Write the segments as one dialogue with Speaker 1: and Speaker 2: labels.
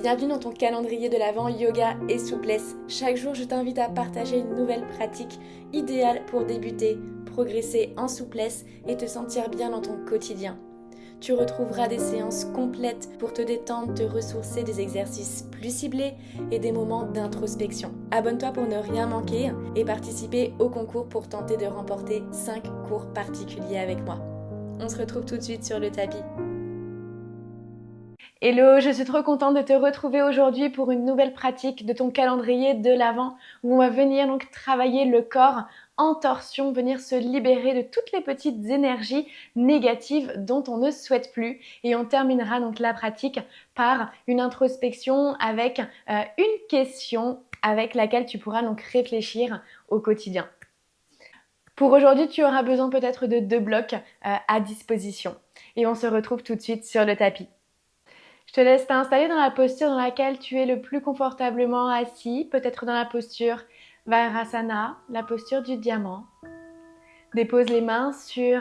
Speaker 1: Bienvenue dans ton calendrier de l'Avent yoga et souplesse. Chaque jour, je t'invite à partager une nouvelle pratique idéale pour débuter, progresser en souplesse et te sentir bien dans ton quotidien. Tu retrouveras des séances complètes pour te détendre, te ressourcer, des exercices plus ciblés et des moments d'introspection. Abonne-toi pour ne rien manquer et participer au concours pour tenter de remporter 5 cours particuliers avec moi. On se retrouve tout de suite sur le tapis. Hello, je suis trop contente de te retrouver aujourd'hui pour une nouvelle pratique de ton calendrier de l'Avent où on va venir donc travailler le corps en torsion, venir se libérer de toutes les petites énergies négatives dont on ne souhaite plus. Et on terminera donc la pratique par une introspection avec une question avec laquelle tu pourras donc réfléchir au quotidien. Pour aujourd'hui, tu auras besoin peut-être de 2 blocs à disposition. Et on se retrouve tout de suite sur le tapis. Je te laisse t'installer dans la posture dans laquelle tu es le plus confortablement assis, peut-être dans la posture Virasana, la posture du diamant. Dépose les mains sur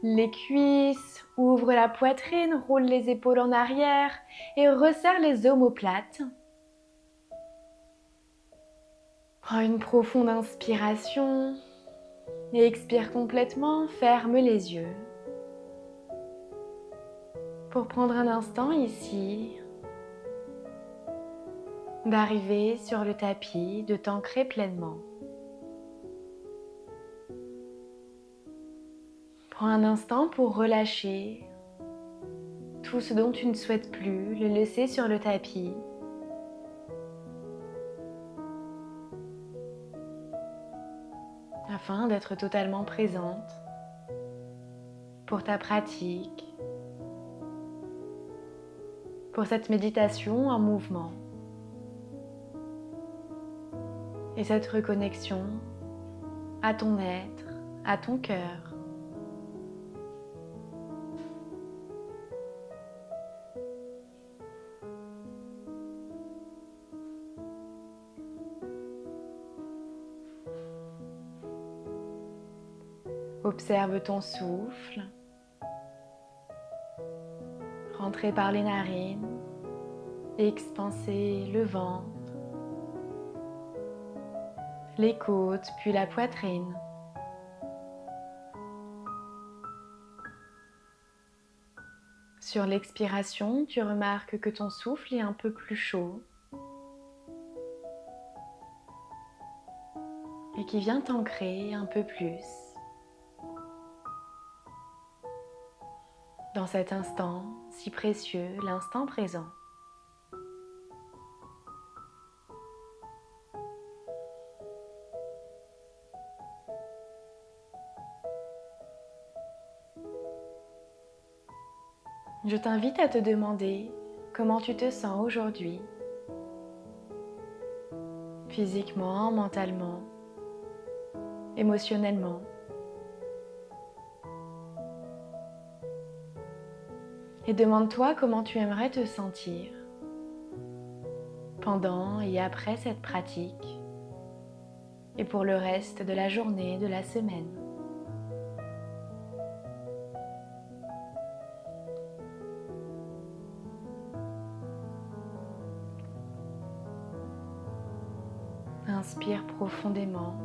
Speaker 1: les cuisses, ouvre la poitrine, roule les épaules en arrière et resserre les omoplates. Prends une profonde inspiration et expire complètement, ferme les yeux. Pour prendre un instant ici, d'arriver sur le tapis, de t'ancrer pleinement. Prends un instant pour relâcher tout ce dont tu ne souhaites plus, le laisser sur le tapis. Afin d'être totalement présente pour ta pratique, pour cette méditation en mouvement et cette reconnexion à ton être, à ton cœur. Observe ton souffle, rentrer par les narines, expanser le ventre, les côtes, puis la poitrine. Sur l'expiration, tu remarques que ton souffle est un peu plus chaud et qui vient t'ancrer un peu plus dans cet instant si précieux, l'instant présent. Je t'invite à te demander comment tu te sens aujourd'hui, physiquement, mentalement, émotionnellement. Et demande-toi comment tu aimerais te sentir pendant et après cette pratique et pour le reste de la journée, de la semaine. Inspire profondément.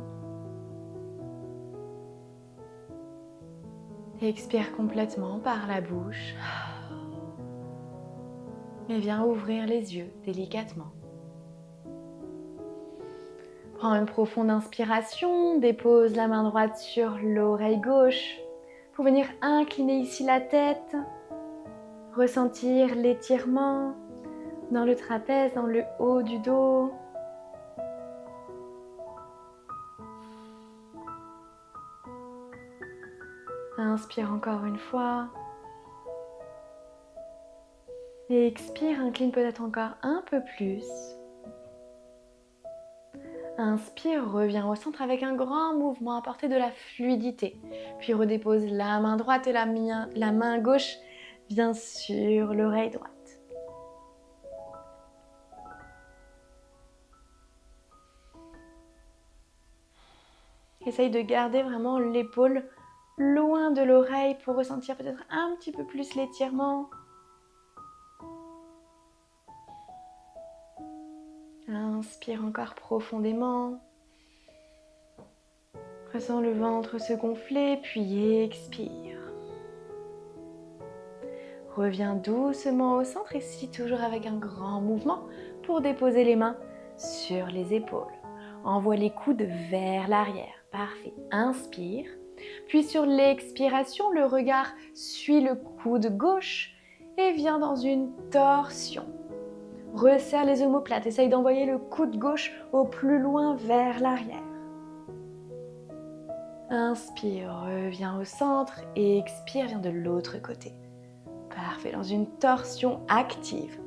Speaker 1: Expire complètement par la bouche. Et viens ouvrir les yeux délicatement. Prends une profonde inspiration, dépose la main droite sur l'oreille gauche pour venir incliner ici la tête, ressentir l'étirement dans le trapèze, dans le haut du dos. Inspire encore une fois. Et expire, incline peut-être encore un peu plus. Inspire, reviens au centre avec un grand mouvement, apporter de la fluidité. Puis redépose la main droite et la main gauche, bien sûr, l'oreille droite. Essaye de garder vraiment l'épaule loin de l'oreille pour ressentir peut-être un petit peu plus l'étirement. Inspire encore profondément. Ressens le ventre se gonfler, puis expire. Reviens doucement au centre ici, toujours avec un grand mouvement pour déposer les mains sur les épaules. Envoie les coudes vers l'arrière. Parfait. Inspire. Puis sur l'expiration, le regard suit le coude gauche et vient dans une torsion. Resserre les omoplates. Essaye d'envoyer le coude gauche au plus loin vers l'arrière. Inspire, reviens au centre et expire, viens de l'autre côté. Parfait, dans une torsion active.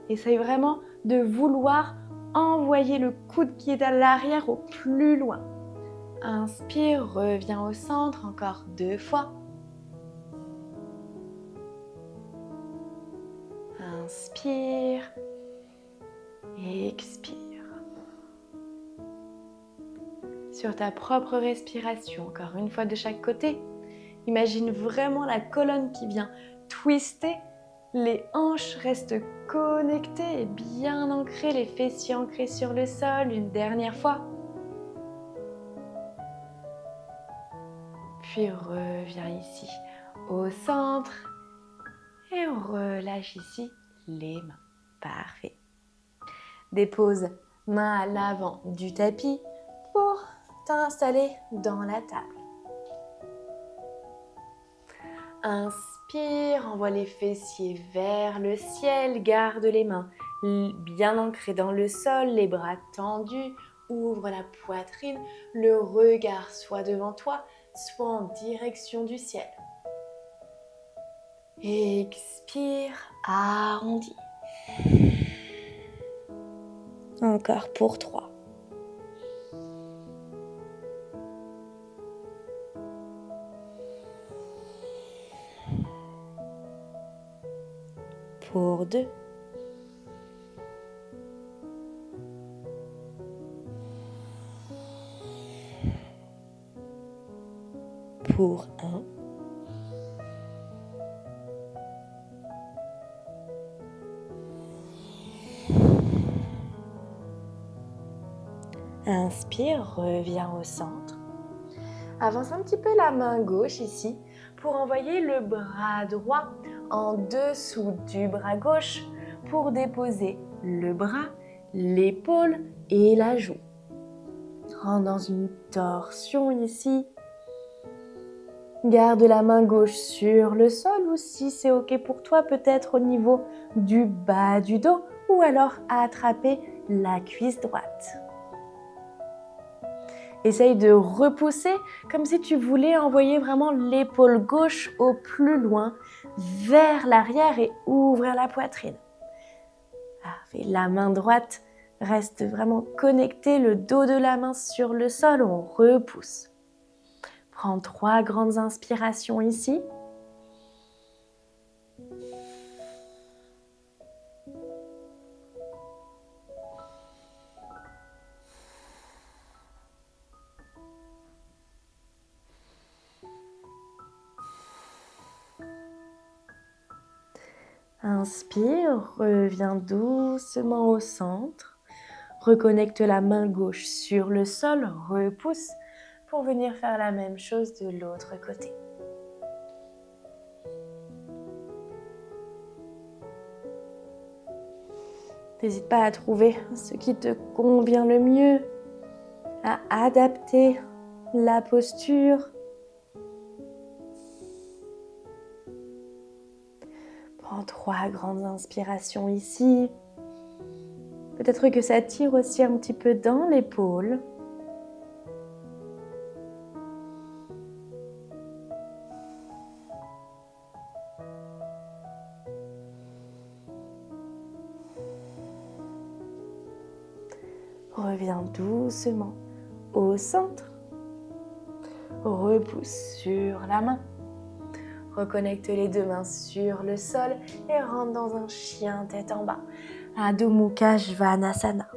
Speaker 1: Essaye vraiment de vouloir envoyer le coude qui est à l'arrière au plus loin. Inspire, reviens au centre, encore 2 fois. Inspire, expire. Sur ta propre respiration, encore une fois de chaque côté. Imagine vraiment la colonne qui vient twister. Les hanches restent connectées et bien ancrées, les fessiers ancrés sur le sol. Une dernière fois. Puis reviens ici au centre et relâche ici les mains. Parfait. Dépose main à l'avant du tapis pour t'installer dans la table. Inspire, envoie les fessiers vers le ciel, garde les mains bien ancrées dans le sol, les bras tendus, ouvre la poitrine, le regard soit devant toi, soit en direction du ciel. Expire, arrondis. Encore pour 3. Pour 2. Pour 1. Inspire, reviens au centre. Avance un petit peu la main gauche ici pour envoyer le bras droit en dessous du bras gauche pour déposer le bras, l'épaule et la joue. Rentre dans une torsion ici. Garde la main gauche sur le sol ou si c'est ok pour toi, peut-être au niveau du bas du dos ou alors attraper la cuisse droite. Essaye de repousser comme si tu voulais envoyer vraiment l'épaule gauche au plus loin vers l'arrière et ouvrir la poitrine. Parfait. La main droite reste vraiment connectée, le dos de la main sur le sol, on repousse. Prends 3 grandes inspirations ici. Inspire, reviens doucement au centre. Reconnecte la main gauche sur le sol, repousse pour venir faire la même chose de l'autre côté. N'hésite pas à trouver ce qui te convient le mieux, à adapter la posture. Prends 3 grandes inspirations ici. Peut-être que ça tire aussi un petit peu dans l'épaule. Reviens doucement au centre. Repousse sur la main. Reconnecte les 2 mains sur le sol et rentre dans un chien tête en bas. Adho Mukha Svanasana.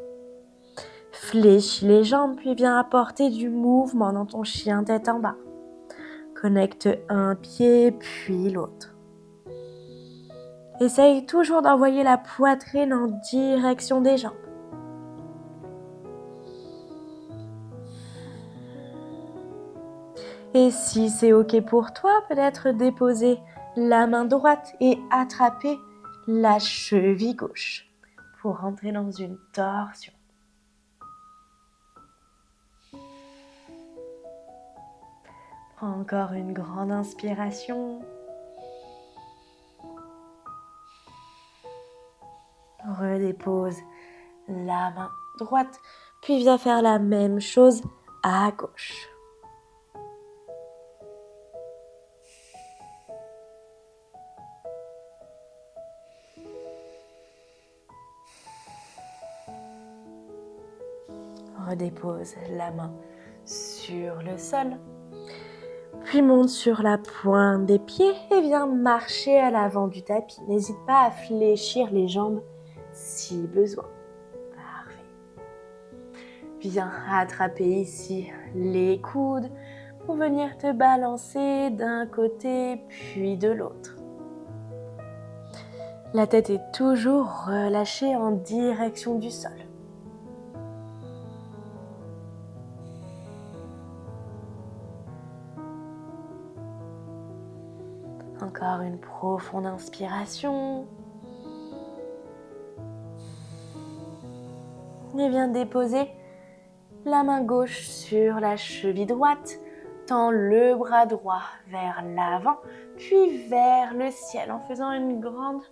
Speaker 1: Fléchis les jambes puis viens apporter du mouvement dans ton chien tête en bas. Connecte un pied puis l'autre. Essaye toujours d'envoyer la poitrine en direction des jambes. Et si c'est OK pour toi, peut-être déposer la main droite et attraper la cheville gauche pour rentrer dans une torsion. Prends encore une grande inspiration. Redépose la main droite, puis viens faire la même chose à gauche. Redépose la main sur le sol, puis monte sur la pointe des pieds et viens marcher à l'avant du tapis. N'hésite pas à fléchir les jambes si besoin. Parfait. Viens attraper ici les coudes pour venir te balancer d'un côté puis de l'autre. La tête est toujours relâchée en direction du sol. Encore une profonde inspiration. Et viens déposer la main gauche sur la cheville droite. Tends le bras droit vers l'avant, puis vers le ciel en faisant une grande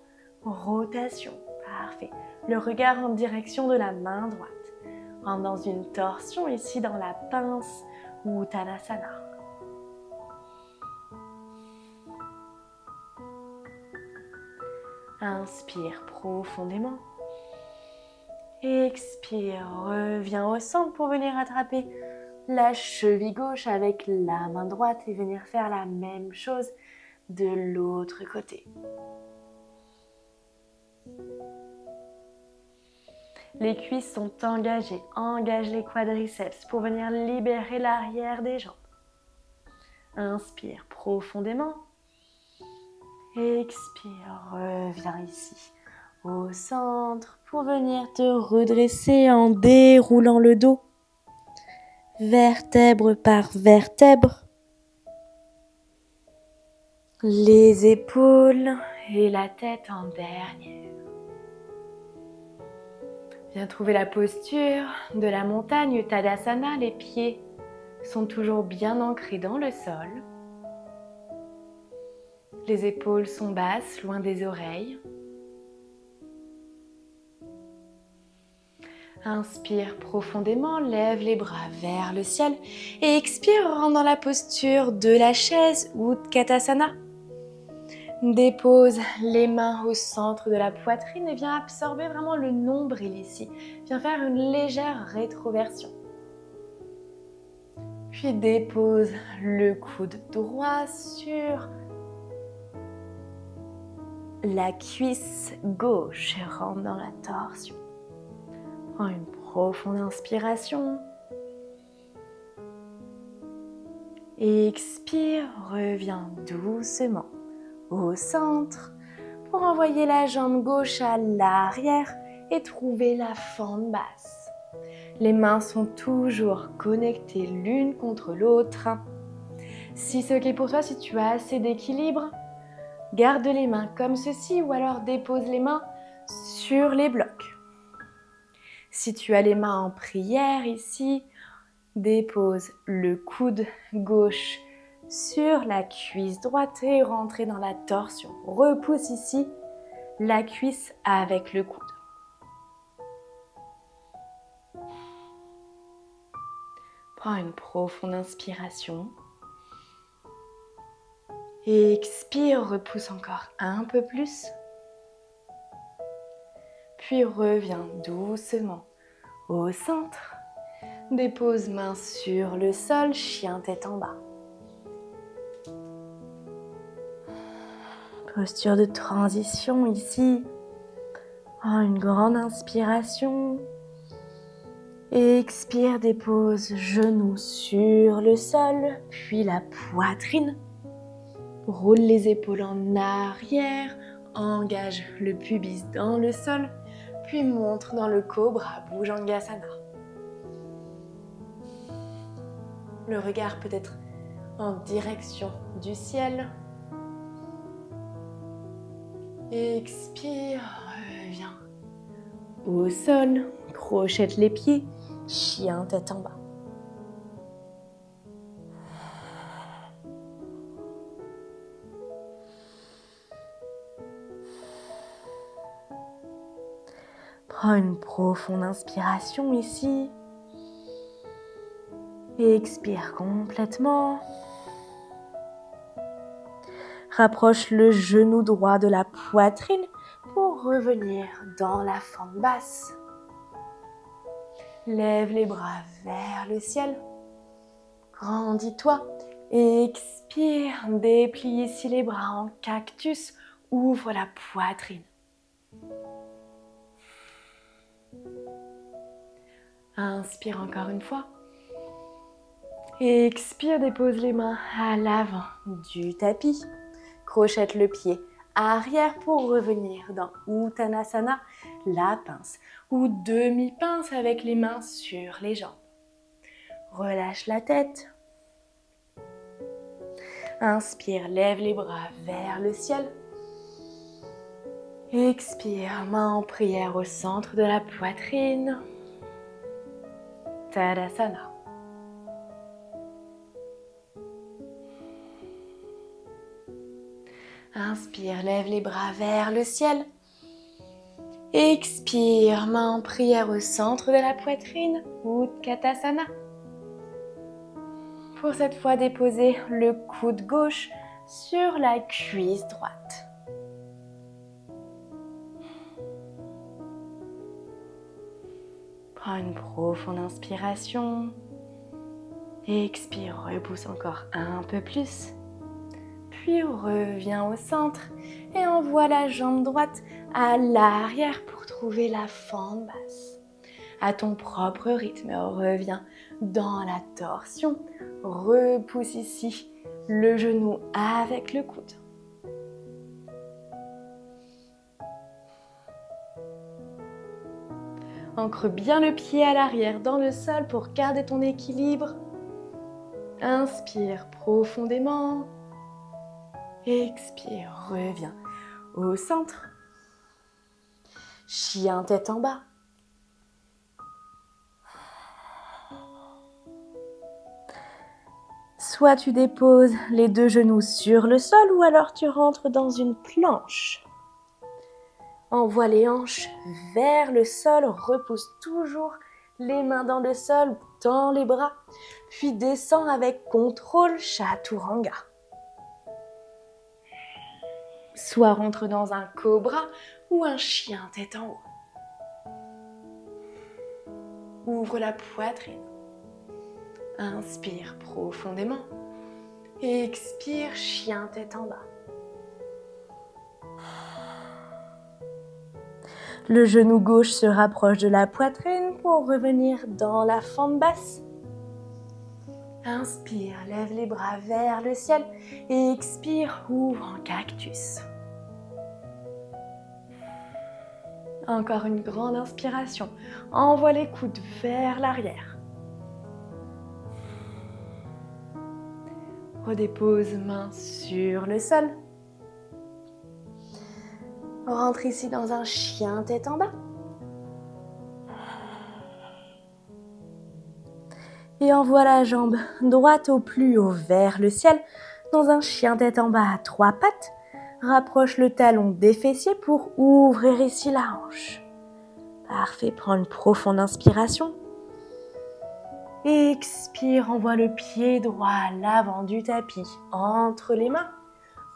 Speaker 1: rotation. Parfait. Le regard en direction de la main droite. Rentre dans une torsion ici dans la pince ou Uttanasana. Inspire profondément. Expire, reviens au centre pour venir attraper la cheville gauche avec la main droite et venir faire la même chose de l'autre côté. Les cuisses sont engagées, engage les quadriceps pour venir libérer l'arrière des jambes. Inspire profondément. Expire, reviens ici au centre pour venir te redresser en déroulant le dos, vertèbre par vertèbre, les épaules et la tête en dernière. Viens trouver la posture de la montagne Tadasana, les pieds sont toujours bien ancrés dans le sol. Les épaules sont basses, loin des oreilles. Inspire profondément, lève les bras vers le ciel et expire, rentre dans la posture de la chaise ou Utkatasana. Dépose les mains au centre de la poitrine et viens absorber vraiment le nombril ici. Viens faire une légère rétroversion. Puis dépose le coude droit sur la cuisse gauche et rentre dans la torsion. Prends une profonde inspiration. Expire, reviens doucement au centre pour envoyer la jambe gauche à l'arrière et trouver la fente basse. Les mains sont toujours connectées l'une contre l'autre. Si c'est OK pour toi, si tu as assez d'équilibre, garde les mains comme ceci ou alors dépose les mains sur les blocs. Si tu as les mains en prière ici, dépose le coude gauche sur la cuisse droite et rentre dans la torsion. Repousse ici la cuisse avec le coude. Prends une profonde inspiration. Expire, repousse encore un peu plus. Puis reviens doucement au centre. Dépose main sur le sol, chien tête en bas. Posture de transition ici. Une grande inspiration. Expire, dépose genoux sur le sol, puis la poitrine. Roule les épaules en arrière, engage le pubis dans le sol, puis montre dans le cobra Bhujangasana. Le regard peut être en direction du ciel. Expire, reviens au sol, crochette les pieds, chien tête en bas. Prends une profonde inspiration ici. Et expire complètement. Rapproche le genou droit de la poitrine pour revenir dans la fente basse. Lève les bras vers le ciel. Grandis-toi. Expire, déplie ici les bras en cactus. Ouvre la poitrine. Inspire encore une fois. Expire, dépose les mains à l'avant du tapis. Crochette le pied arrière pour revenir dans Uttanasana, la pince ou demi-pince avec les mains sur les jambes. Relâche la tête. Inspire, lève les bras vers le ciel. Expire, main en prière au centre de la poitrine. Tadasana. Inspire, lève les bras vers le ciel. Expire, main en prière au centre de la poitrine, Utkatasana. Pour cette fois, déposer le coude gauche sur la cuisse droite. Prends une profonde inspiration. Expire, repousse encore un peu plus. Puis reviens au centre et envoie la jambe droite à l'arrière pour trouver la fente basse. À ton propre rythme, reviens dans la torsion. Repousse ici le genou avec le coude. Ancre bien le pied à l'arrière dans le sol pour garder ton équilibre. Inspire profondément. Expire, reviens au centre. Chien tête en bas. Soit tu déposes les deux genoux sur le sol ou alors tu rentres dans une planche. Envoie les hanches vers le sol, repousse toujours les mains dans le sol, tends les bras, puis descends avec contrôle Chaturanga. Soit rentre dans un cobra ou un chien tête en haut. Ouvre la poitrine. Inspire profondément. Expire, chien tête en bas. Le genou gauche se rapproche de la poitrine pour revenir dans la fente basse. Inspire, lève les bras vers le ciel et expire, ouvre en cactus. Encore une grande inspiration. Envoie les coudes vers l'arrière. Redépose main sur le sol. Rentre ici dans un chien tête en bas. Et envoie la jambe droite au plus haut vers le ciel dans un chien tête en bas à 3 pattes. Rapproche le talon des fessiers pour ouvrir ici la hanche. Parfait, prends une profonde inspiration. Expire, envoie le pied droit à l'avant du tapis entre les mains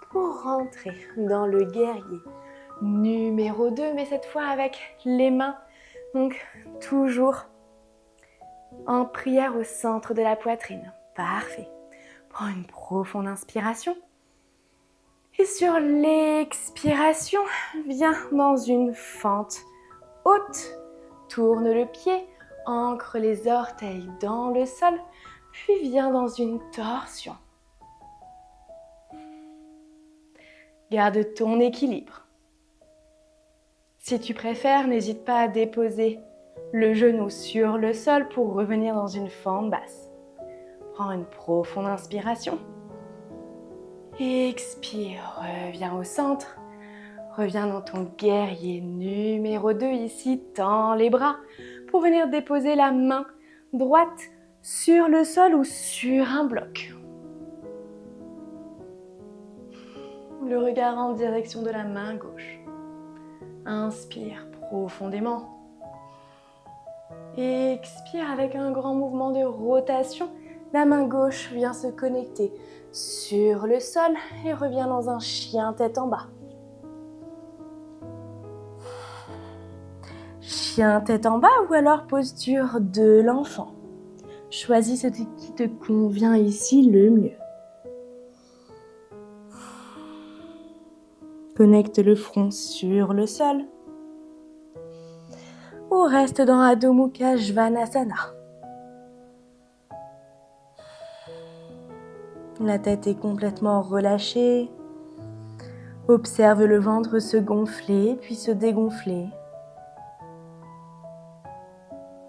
Speaker 1: pour rentrer dans le guerrier numéro 2, mais cette fois avec les mains. Donc toujours en prière au centre de la poitrine. Parfait. Prends une profonde inspiration. Et sur l'expiration, viens dans une fente haute. Tourne le pied, ancre les orteils dans le sol, puis viens dans une torsion. Garde ton équilibre. Si tu préfères, n'hésite pas à déposer le genou sur le sol pour revenir dans une fente basse. Prends une profonde inspiration. Expire, reviens au centre. Reviens dans ton guerrier numéro 2 ici. Tends les bras pour venir déposer la main droite sur le sol ou sur un bloc. Le regard en direction de la main gauche. Inspire profondément. Expire avec un grand mouvement de rotation. La main gauche vient se connecter sur le sol et revient dans un chien tête en bas. Chien tête en bas ou alors posture de l'enfant. Choisis ce qui te convient ici le mieux. Connecte le front sur le sol. Ou reste dans Adho Mukha Svanasana. La tête est complètement relâchée. Observe le ventre se gonfler puis se dégonfler.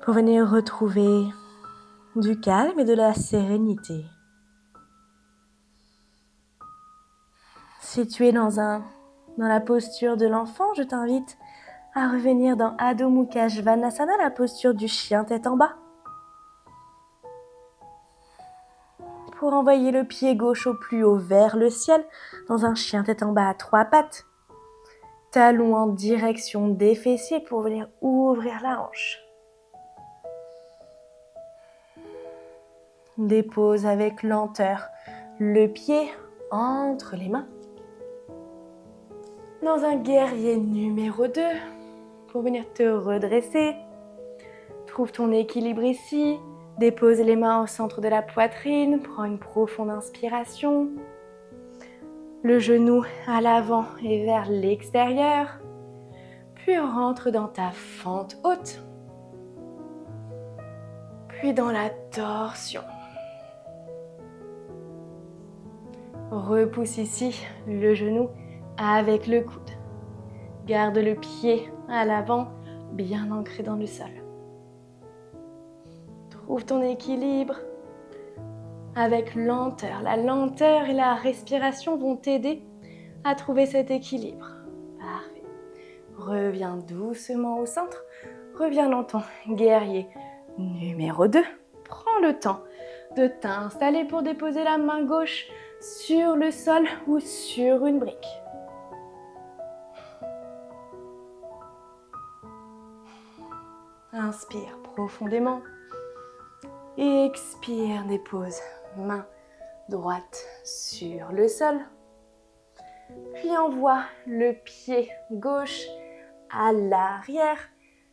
Speaker 1: Pour venir retrouver du calme et de la sérénité. Si tu es dans la posture de l'enfant, je t'invite à revenir dans Adho Mukha Svanasana, la posture du chien tête en bas. Pour envoyer le pied gauche au plus haut vers le ciel, dans un chien tête en bas à 3 pattes. Talons en direction des fessiers pour venir ouvrir la hanche. Dépose avec lenteur le pied entre les mains. Dans un guerrier numéro 2, pour venir te redresser. Trouve ton équilibre ici. Dépose les mains au centre de la poitrine. Prends une profonde inspiration. Le genou à l'avant et vers l'extérieur. Puis rentre dans ta fente haute. Puis dans la torsion. Repousse ici le genou avec le coude. Garde le pied à l'avant, bien ancré dans le sol. Trouve ton équilibre avec lenteur. La lenteur et la respiration vont t'aider à trouver cet équilibre. Parfait. Reviens doucement au centre. Reviens dans ton guerrier numéro 2. Prends le temps de t'installer pour déposer la main gauche sur le sol ou sur une brique. Inspire profondément. Expire, dépose main droite sur le sol. Puis envoie le pied gauche à l'arrière.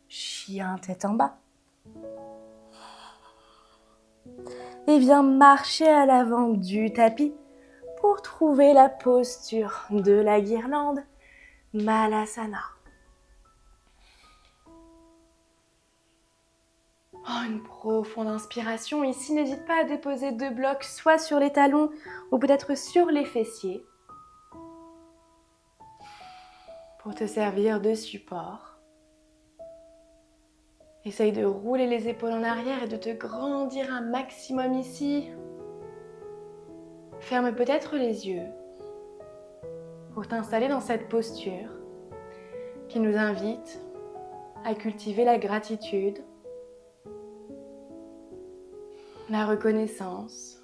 Speaker 1: Chien tête en bas. Et viens marcher à l'avant du tapis pour trouver la posture de la guirlande, Malasana. Une profonde inspiration. Ici, n'hésite pas à déposer 2 blocs, soit sur les talons ou peut-être sur les fessiers, pour te servir de support. Essaye de rouler les épaules en arrière et de te grandir un maximum ici. Ferme peut-être les yeux pour t'installer dans cette posture qui nous invite à cultiver la gratitude, la reconnaissance,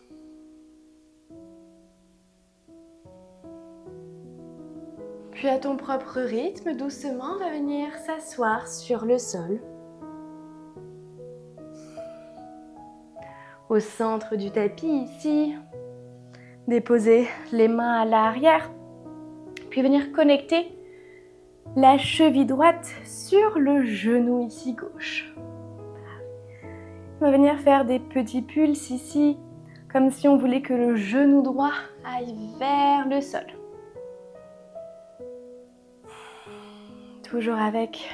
Speaker 1: puis à ton propre rythme, doucement, on va venir s'asseoir sur le sol, au centre du tapis ici, déposer les mains à l'arrière, puis venir connecter la cheville droite sur le genou ici gauche. On va venir faire des petits pulses ici, comme si on voulait que le genou droit aille vers le sol. Toujours avec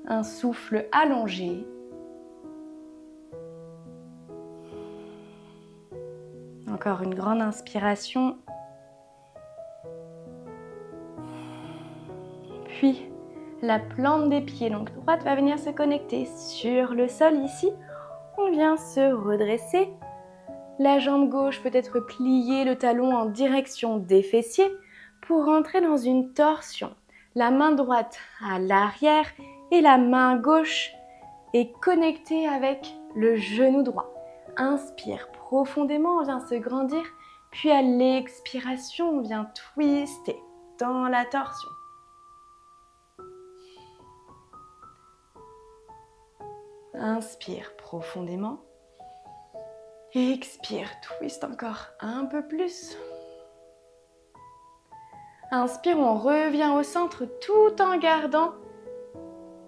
Speaker 1: un souffle allongé. Encore une grande inspiration. Puis la plante des pieds, donc droite, va venir se connecter sur le sol ici. On vient se redresser, La jambe gauche peut être pliée, le talon en direction des fessiers pour entrer dans une torsion. La main droite à l'arrière et la main gauche est connectée avec le genou droit. Inspire profondément, on vient se grandir, puis à l'expiration, on vient twister dans la torsion. Inspire profondément. Expire, twist encore un peu plus. Inspire, on revient au centre tout en gardant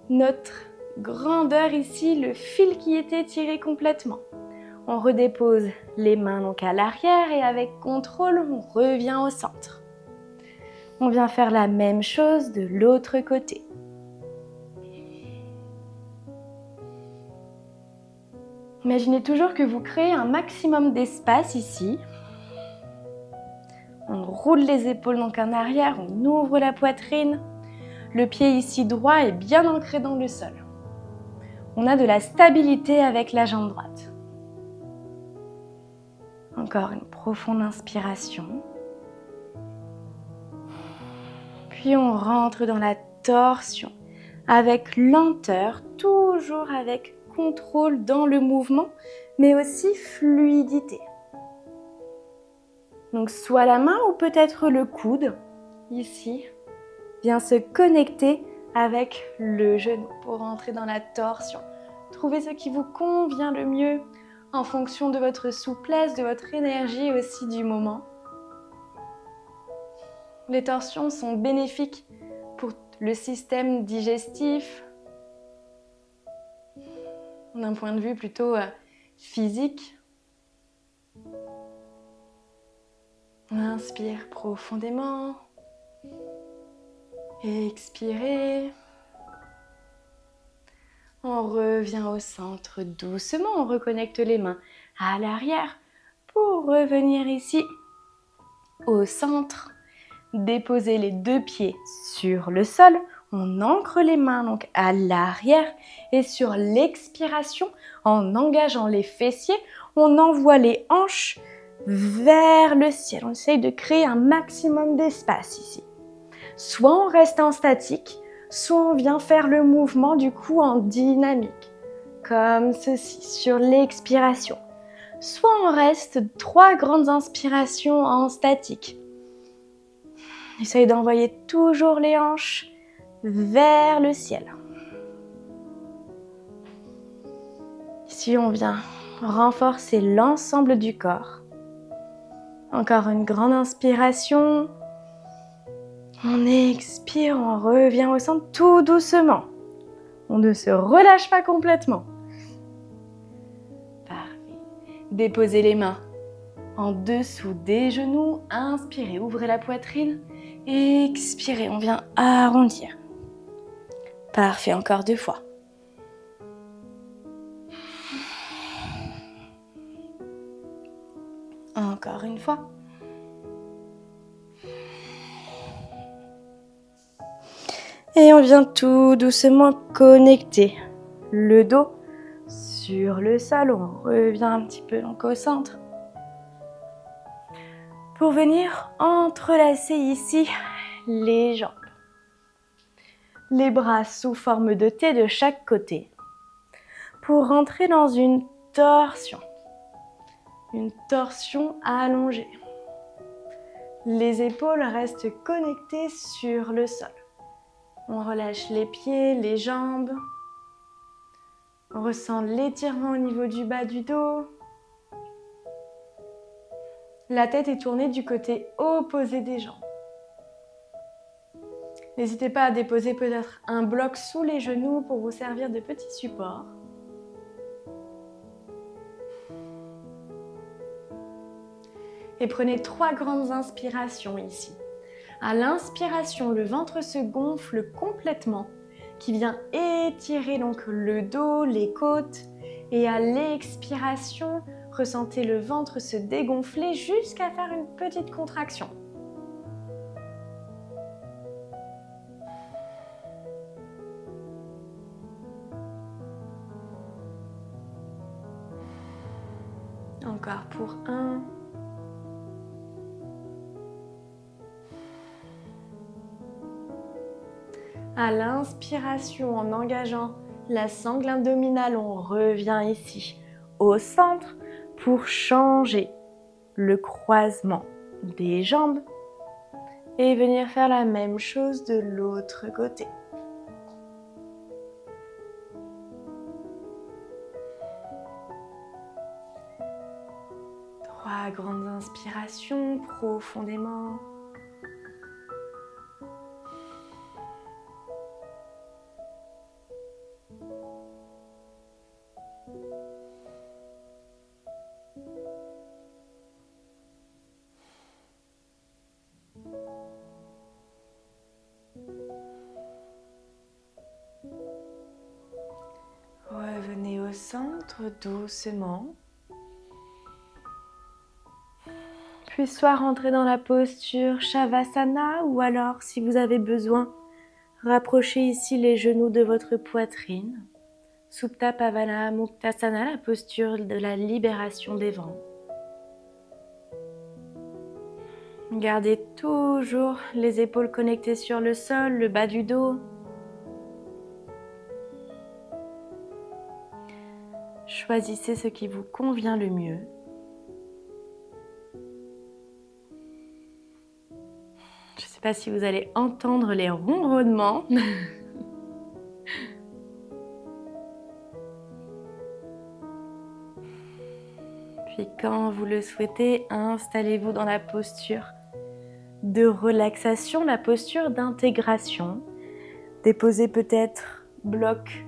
Speaker 1: notre grandeur ici, le fil qui était tiré complètement. On redépose les mains donc à l'arrière et avec contrôle, on revient au centre. On vient faire la même chose de l'autre côté. Imaginez toujours que vous créez un maximum d'espace ici. On roule les épaules donc en arrière, on ouvre la poitrine. Le pied ici droit est bien ancré dans le sol. On a de la stabilité avec la jambe droite. Encore une profonde inspiration. Puis on rentre dans la torsion avec lenteur, toujours avec contrôle dans le mouvement, mais aussi fluidité. Donc soit la main ou peut-être le coude, ici, vient se connecter avec le genou pour entrer dans la torsion. Trouvez ce qui vous convient le mieux en fonction de votre souplesse, de votre énergie aussi du moment. Les torsions sont bénéfiques pour le système digestif, d'un point de vue plutôt physique. Inspire profondément. Expirez. On revient au centre doucement, on reconnecte les mains à l'arrière pour revenir ici au centre. Déposez les deux pieds sur le sol. On ancre les mains donc à l'arrière et sur l'expiration, en engageant les fessiers, on envoie les hanches vers le ciel. On essaye de créer un maximum d'espace ici. Soit on reste en statique, soit on vient faire le mouvement du coup en dynamique, comme ceci, sur l'expiration. Soit on reste 3 grandes inspirations en statique. Essaye d'envoyer toujours les hanches vers le ciel. Ici, on vient renforcer l'ensemble du corps. Encore une grande inspiration. On expire, on revient au centre tout doucement. On ne se relâche pas complètement. Parfait. Déposez les mains en dessous des genoux. Inspirez, ouvrez la poitrine. Expirez, on vient arrondir. Parfait, encore 2 fois. Encore une fois. Et on vient tout doucement connecter le dos sur le sol. On revient un petit peu donc au centre. Pour venir entrelacer ici les jambes. Les bras sous forme de T de chaque côté. Pour rentrer dans une torsion. Une torsion allongée. Les épaules restent connectées sur le sol. On relâche les pieds, les jambes. On ressent l'étirement au niveau du bas du dos. La tête est tournée du côté opposé des jambes. N'hésitez pas à déposer peut-être un bloc sous les genoux pour vous servir de petit support. Et prenez 3 grandes inspirations ici. À l'inspiration, le ventre se gonfle complètement, qui vient étirer donc le dos, les côtes. Et à l'expiration, ressentez le ventre se dégonfler jusqu'à faire une petite contraction. Encore pour 1. À l'inspiration, en engageant la sangle abdominale, on revient ici au centre pour changer le croisement des jambes et venir faire la même chose de l'autre côté. Trois grandes inspirations profondément. Revenez au centre doucement. Puis soit rentrer dans la posture Shavasana ou alors, si vous avez besoin, rapprochez ici les genoux de votre poitrine. Supta Pavana Muktasana, la posture de la libération des vents. Gardez toujours les épaules connectées sur le sol, le bas du dos. Choisissez ce qui vous convient le mieux. Je ne sais pas si vous allez entendre les ronronnements. Puis quand vous le souhaitez, installez-vous dans la posture de relaxation, la posture d'intégration. Déposez peut-être bloc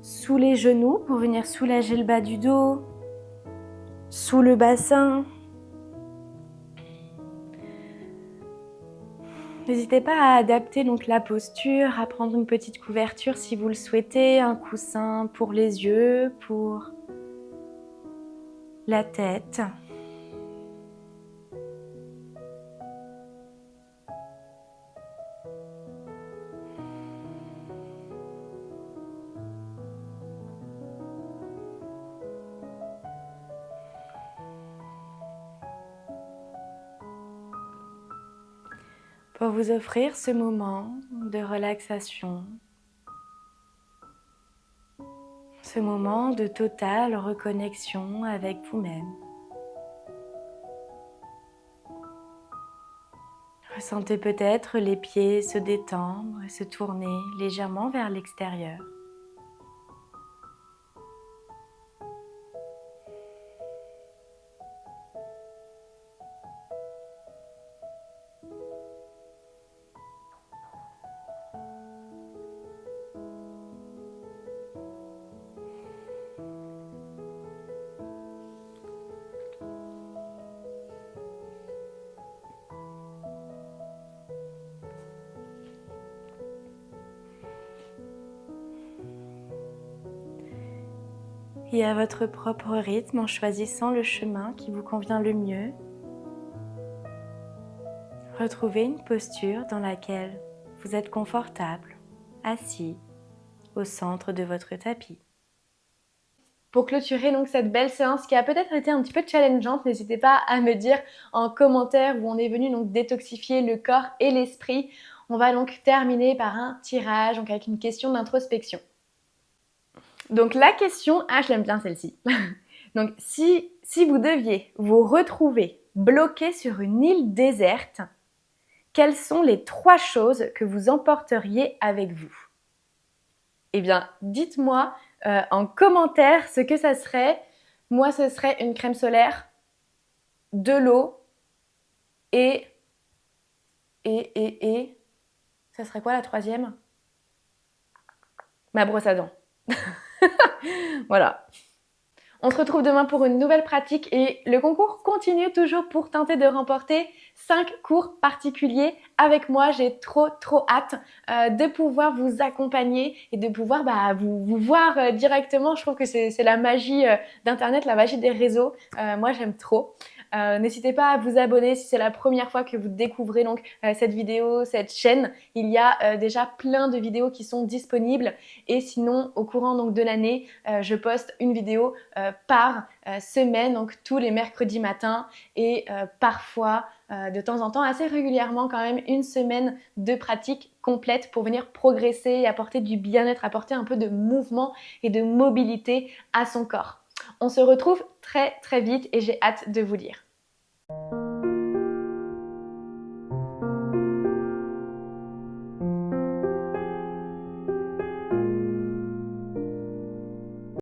Speaker 1: sous les genoux pour venir soulager le bas du dos, sous le bassin. N'hésitez pas à adapter donc la posture, à prendre une petite couverture si vous le souhaitez, un coussin pour les yeux, pour la tête. Pour vous offrir ce moment de relaxation, ce moment de totale reconnexion avec vous-même. Ressentez peut-être les pieds se détendre et se tourner légèrement vers l'extérieur. Et à votre propre rythme, en choisissant le chemin qui vous convient le mieux, retrouvez une posture dans laquelle vous êtes confortable, assis au centre de votre tapis. Pour clôturer donc cette belle séance qui a peut-être été un petit peu challengeante, n'hésitez pas à me dire en commentaire où on est venu donc détoxifier le corps et l'esprit. On va donc terminer par un tirage, donc avec une question d'introspection. Donc la question, je l'aime bien celle-ci. Donc si vous deviez vous retrouver bloqué sur une île déserte, quelles sont les 3 choses que vous emporteriez avec vous? Eh bien, dites-moi en commentaire ce que ça serait. Moi, ce serait une crème solaire, de l'eau et ça serait quoi la 3e? Ma brosse à dents. Voilà. On se retrouve demain pour une nouvelle pratique et le concours continue toujours pour tenter de remporter 5 cours particuliers avec moi. J'ai trop hâte de pouvoir vous accompagner et de pouvoir vous voir directement. Je trouve que c'est la magie d'Internet, la magie des réseaux. Moi, j'aime trop. N'hésitez pas à vous abonner si c'est la première fois que vous découvrez donc cette vidéo, cette chaîne. Il y a déjà plein de vidéos qui sont disponibles et sinon au courant donc de l'année, je poste une vidéo par semaine, donc tous les mercredis matins et parfois de temps en temps, assez régulièrement quand même, une semaine de pratique complète pour venir progresser et apporter du bien-être, apporter un peu de mouvement et de mobilité à son corps. On se retrouve très très vite et j'ai hâte de vous lire.